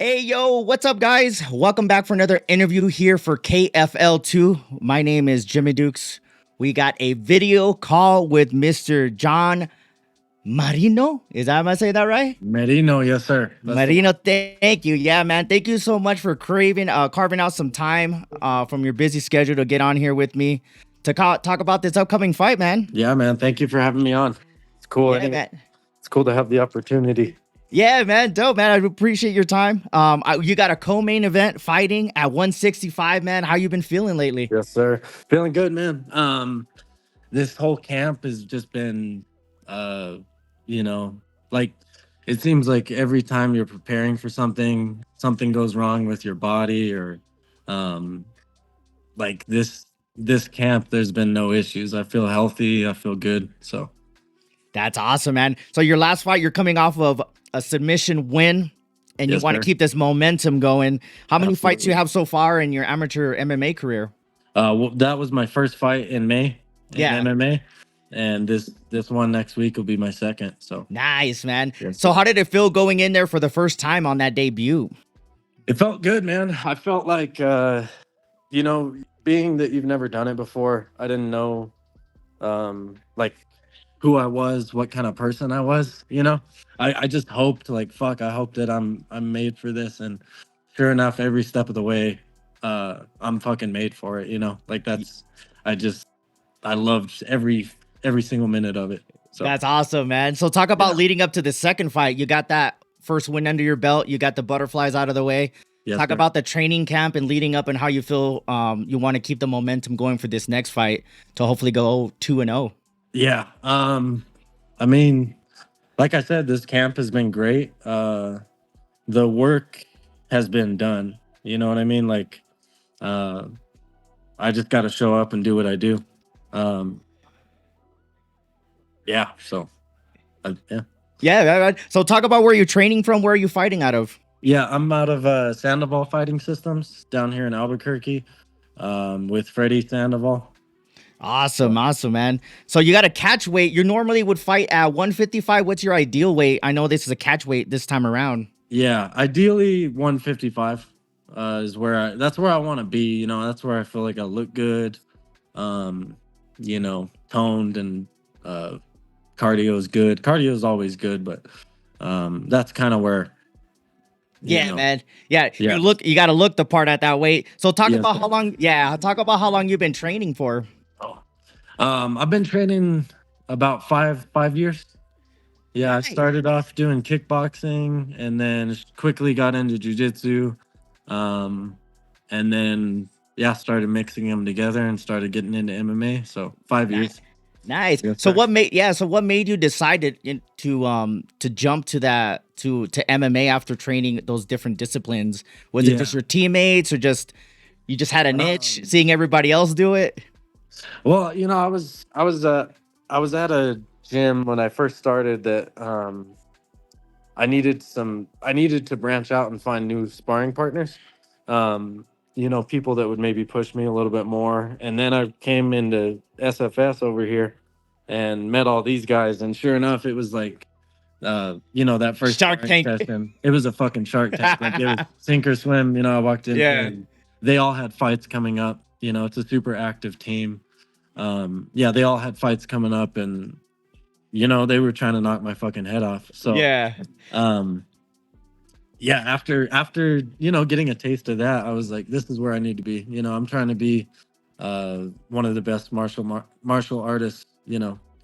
Hey, yo, what's up, guys? Welcome back for another interview here for KFL2. My name is Jimmy Dukes. We got a video call with Mr. Jon Merino. Am I saying that right? Merino, yes, sir. That's the Merino, one. thank you. Yeah, man. Thank you so much for carving out some time from your busy schedule to get on here with me to talk about this upcoming fight, man. Yeah, man. Thank you for having me on. It's cool. Yeah, man. It's cool to have the opportunity. Yeah, man, dope, man. I appreciate your time. You got a co-main event fighting at 165, man. How you been feeling lately? Yes, sir. Feeling good, man. This whole camp has just been, you know, like it seems like every time you're preparing for something, something goes wrong with your body, or, um, like this camp, there's been no issues. I feel healthy. I feel good. So That's awesome, man. So your last fight, you're coming off of a submission win, and you yes, want to sir. keep this momentum going. How many fights Absolutely. you have so far in your amateur MMA career? Well, that was my first fight in May in Yeah, MMA, and this one next week will be my second. So nice, man. yes, So sir. how did it feel going in there for the first time on that debut? It felt good, man. I felt like you know, being that you've never done it before, I didn't know like who I was, what kind of person I was. I just hoped, like, fuck, I hope that I'm made for this, and sure enough, every step of the way, I'm fucking made for it. Like that's I just I loved every single minute of it. So That's awesome, man. So talk yeah, about leading up to the second fight. You got that first win under your belt. You got the butterflies out of the way. yes, Talk sir. about the training camp and leading up and how you feel you want to keep the momentum going for this next fight to hopefully go 2-0. Yeah. I mean, like I said, this camp has been great. The work has been done. You know what I mean? Like, uh, I just got to show up and do what I do. Um, yeah. So, yeah. Yeah, right. So talk about where you're training from. Where are you fighting out of? Yeah, I'm out of Sandoval Fighting Systems down here in Albuquerque, with Freddie Sandoval. Awesome, awesome, man. So you got a catch weight. You normally would fight at 155. What's your ideal weight? I know this is a catch weight this time around. Yeah, ideally 155 is that's where I want to be. That's where I feel like I look good. Um, toned, and cardio is good. Cardio is always good, but that's kind of where you Yeah, know. man. Yeah, Yeah, you got to look the part at that weight. So talk yes, about sir. how long. Yeah, talk about how long you've been training for. Oh. I've been training about five years. Yeah, I Nice. started off doing kickboxing, and then quickly got into jujitsu, um, and then yeah, started mixing them together and started getting into MMA. So 5 years. Nice. Yes, So sir. what made you decided to jump to that to MMA after training those different disciplines? Was it just Yeah. your teammates or just you just had a niche Um, seeing everybody else do it? well, I was at a gym when I first started that I needed to branch out and find new sparring partners. People that would maybe push me a little bit more. And then I came into SFS over here and met all these guys, and sure enough, it was like that first Shark sparring Tank. session, it was a fucking Shark Tank. Like, it was sink or swim. I walked in there Yeah. and they all had fights coming up. It's a super active team. Yeah, they all had fights coming up, and they were trying to knock my fucking head off. So Yeah. um yeah, after getting a taste of that, I was like, this is where I need to be. I'm trying to be one of the best martial artists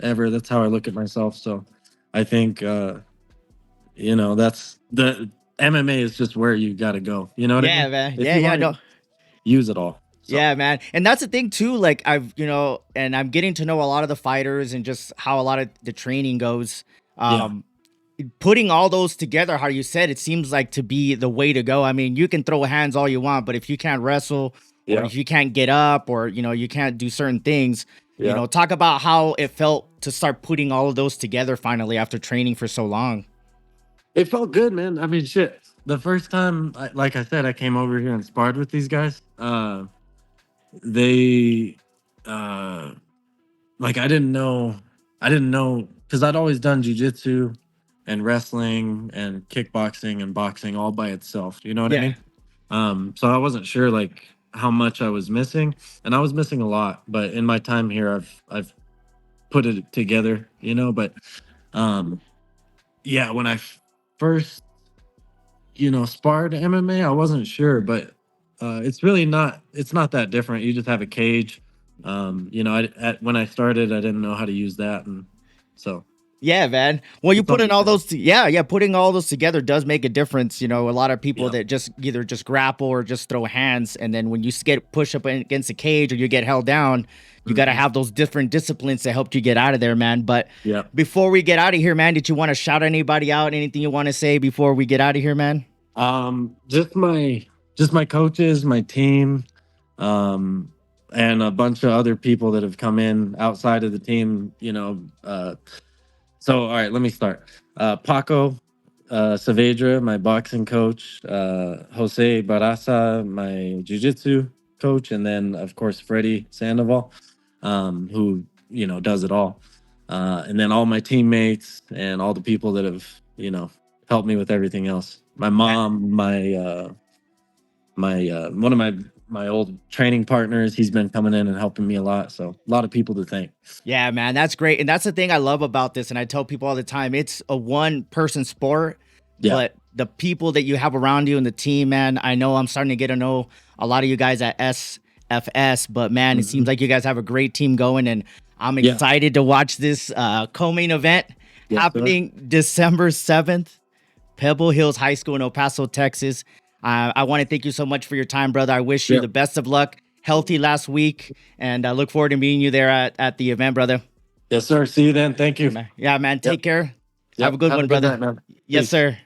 ever. That's how I look at myself. So I think that's the MMA is just where you got to go. You know what I Yeah, mean? man. If Yeah, you yeah, want no. to use it all. So Yeah, man. And that's the thing too. Like and I'm getting to know a lot of the fighters and just how a lot of the training goes. yeah, Um, Putting all those together, how you said, it seems like to be the way to go. I mean, you can throw hands all you want, but if you can't wrestle or yeah, if you can't get up or, you can't do certain things, yeah. talk about how it felt to start putting all of those together finally after training for so long. It felt good, man. I mean, shit. The first time, like I said, I came over here and sparred with these guys. They, like, I didn't know because I'd always done jujitsu. and wrestling and kickboxing and boxing all by itself. You know what I Yeah. mean? So I wasn't sure like how much I was missing, and I was missing a lot. But in my time here, I've put it together, you know. But um, yeah, when I first sparred MMA, I wasn't sure, but it's really not. It's not that different. You just have a cage. When I started, I didn't know how to use that, and so Yeah, man. Well, you it's all putting the all same. those, yeah, putting all those together does make a difference. You know, a lot of people Yeah. that just either just grapple or just throw hands, and then when you get pushed up against a cage or you get held down, you got to Hmm. have those different disciplines to help you get out of there, man. But Yeah. before we get out of here, man, did you want to shout anybody out? Anything you want to say before we get out of here, man? Just my coaches, my team, um, and a bunch of other people that have come in outside of the team. So all right, let me start. Paco Saavedra, my boxing coach. Jose Barasa, my jiu-jitsu coach, and then of course Freddie Sandoval, who does it all. And then all my teammates and all the people that have helped me with everything else. My Yeah. mom, my one of my old training partners, he's been coming in and helping me a lot. So a lot of people to thank. Yeah, man, that's great. And that's the thing I love about this. And I tell people all the time, it's a one person sport, Yeah. but the people that you have around you and the team, man, I know I'm starting to get to know a lot of you guys at SFS, but man, it Hmm. seems like you guys have a great team going. And I'm Yeah. excited to watch this co-main event Yes, sir. happening December 7th, Pebble Hills High School in El Paso, Texas. I want to thank you so much for your time, brother. I wish you Yeah. the best of luck. Healthy last week, and I look forward to meeting you there at the event, brother. Yes, sir. See you then. Thank you. Yeah, man. Yep. Take care. Have a Yep. good Have one, a good brother. night, man. Yes, Peace. sir.